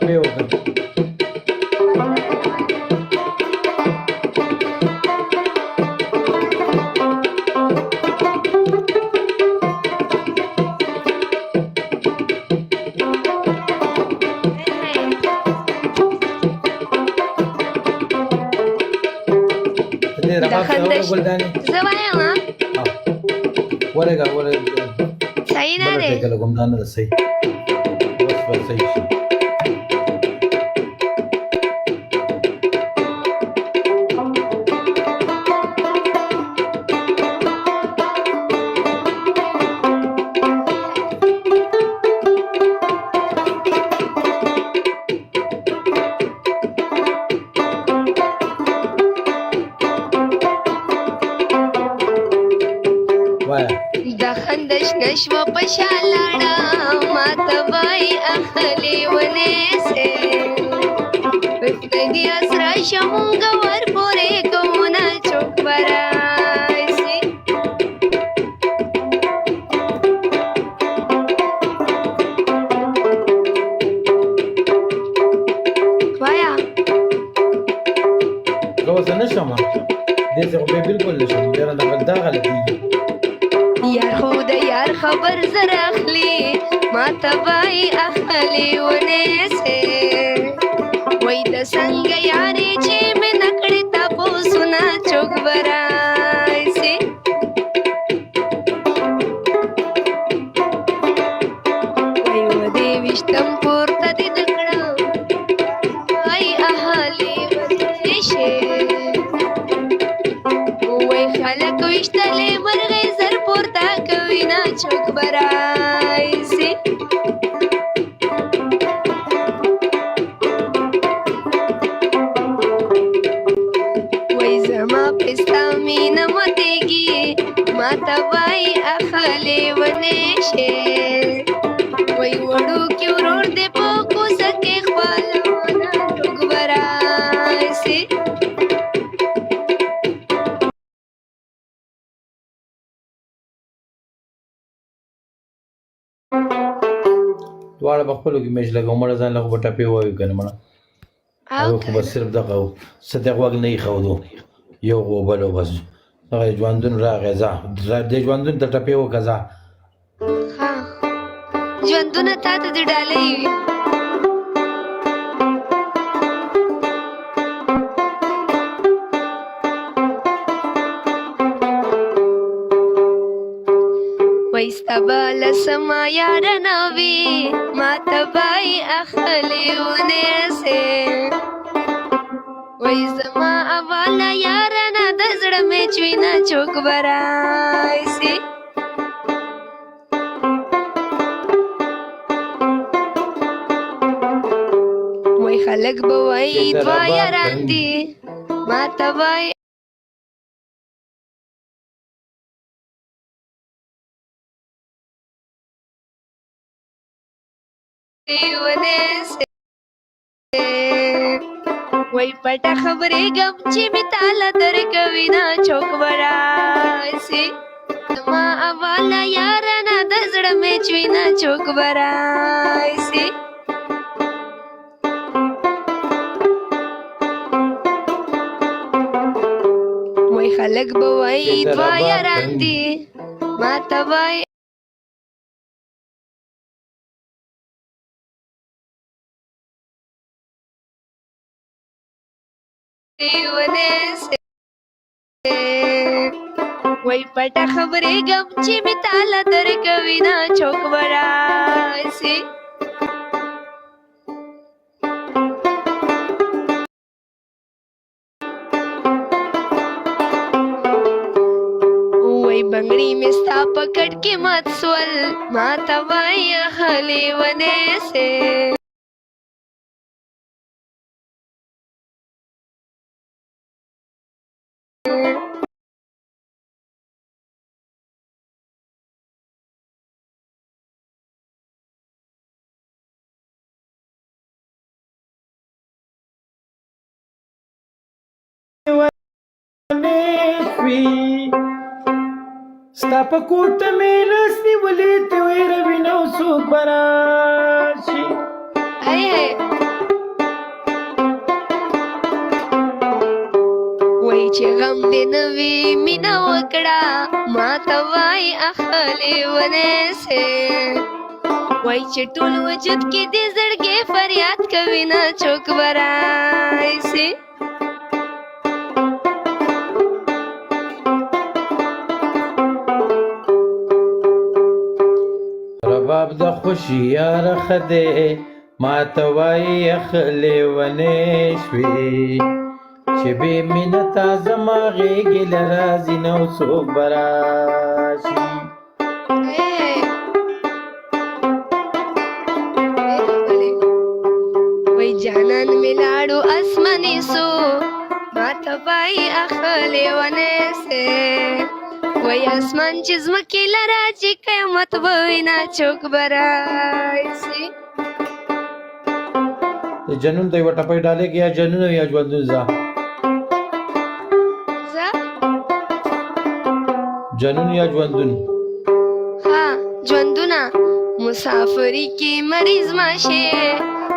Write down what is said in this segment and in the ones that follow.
ټپې وکړه د خندش زه وایم ورګه صحیح نه دی کله کوم نه ده صحیح بس صحیح شي د خندش نشوه په شالاړه ماته وای اخلي ونیسې پرېږدي اسرا شمونږ ور پورې کوونه چوک به راشي وایا زه اوس نه شم دې څه خو بیا بلکل نه شم بیا رانه دا غلطېږي یار خو د یار خبر زر اخلي ماته وای اخلي ونیسې وای د څنګه یارې چې مې نه کړې تپوسونه چوک به راشي وای و دې ویشتم پورته دې نه کړه وای اهلي ونیسې وای خلک ویشتلې مرغۍ زر پورته کوي نه چوک به راشي وای زما پستا مینه ماتېږي ماته وای اخلي ونیسې وای وړوکی ورور دې په کوڅه کې خپلونه چوک به راشي دواړه په خپلو کې میچ لګوو مړه ځان له خو به ټپې ووایو که نه مړه هغه خو به صرف دغه و څه ته غوږ نه ایښودو یو خو بل و بس دغه ژوندون راغی ځه دې ژوندون ته ټپې وکړه ځه ها ژوندونه تا ته دې ډالۍ وي وای ستا به لسمه یاره نه وي ماته وای اخلي ونیسې وای زما اوله یاره نه د زړه مې چوینه چوک به راشي وای خلک به وای دوه یاران دي ماته وای ونیسې وای پټه خبرې غم چې مې تاله درکوي نه چوک به راشي زما اوله یاره نه د زړه مې چوینه چوک به راشي وای خلک به وای دوه یاران دي ماته وای ونیسې وای پټه خبرې غم چې مې تاله درکوي نه چوک به راشي وای بنګړي مې ستا په کټ کې مات سول ماته وای اخلي ونیسې ستا په کوټه مې لاس نیولې ته ویروي نو څوک به راشي هی د نوې مینا وکړه ماته وای اخلي ونیسه وای چې ټول وجود کې دې زړګې فریاد کوي نه څوک به رایسي رباب د خوشي یار خدای ما ته وای اخلي ونې شوې چې بې مینه تا زما غېږې له راځي نو څوک به راشي وای جانان مې لاړو اسماني سو ماته وای اخلي ونیسه وای اسمان چې ځمکې له راځي قیامت به وي نه څوک به راشي جنون ته یوه ټپۍ ډالۍ کې یا جنون یا ژوندون ځه جنون یا ژوندون ها ژوندونه مسافري کې مریض ماشه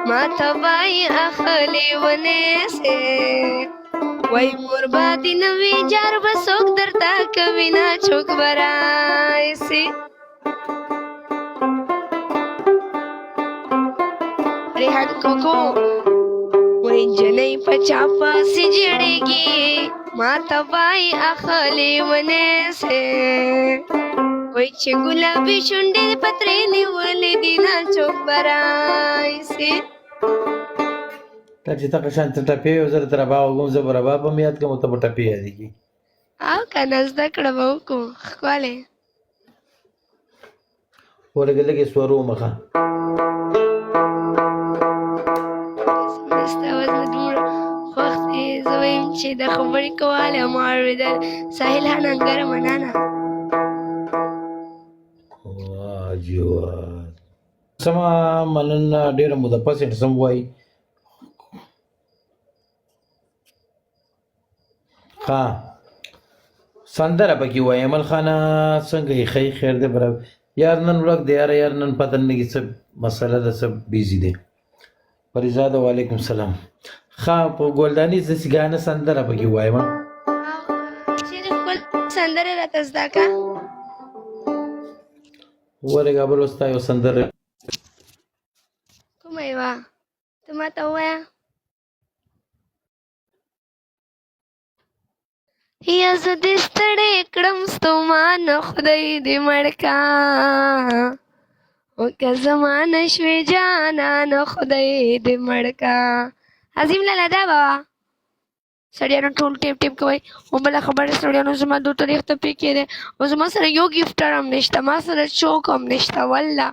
ماته وای اخلي ونیسه وای مور باندې نوې جار به څوک درته کوي نه څوک به رایسي ریحان کوکو وای نجلۍ په چا پسې ژړېږي ماته وای اخلي ونیسه وای چې ګلابي شونډې په ترې نیولې دي نه څوک به رایسي تا چې تا شانته ټپې یو ځل ته رباب وګم زه به رباب هم یاد کړم ته به ټپې یادېږي او که نه زده کړه به وکړو ښکلې ولږه لږې سورو مخه ستا وزن دومره خوښ دی زه وایم چې د خبرې کواله ما اورېدل ساحل هننګر مننه واجواد سما مننه ډېره موده پسې سم وایي ها سندره پکې وایي عمل خانه څنګه یې ښه خیر دی برابر یار نن ورک دی یاره یار نن پته نه لګي څه مسله ده څه بیزي دی فریزاده وعلیکم سلام ښه په ګلداني داسې ګانه سندره پکې وایم چې خپل سندره راته زده که ورېږه بل اوس تا یو سندره کومه یوه ته ماته ووایه یا زه دې ستړی کړم ستومانه خدای دې مړ کا او که زما نه شوې جانانه خدای دې مړ کا عظیم لاله دا به وه سړیانو ټول ټیپ ټیپ کوئ او بله خبره سړیانو زما دو تاریخ ته پې کېدی او زما سره یو ګفټر هم نشته ما سره چوک هم نشته والله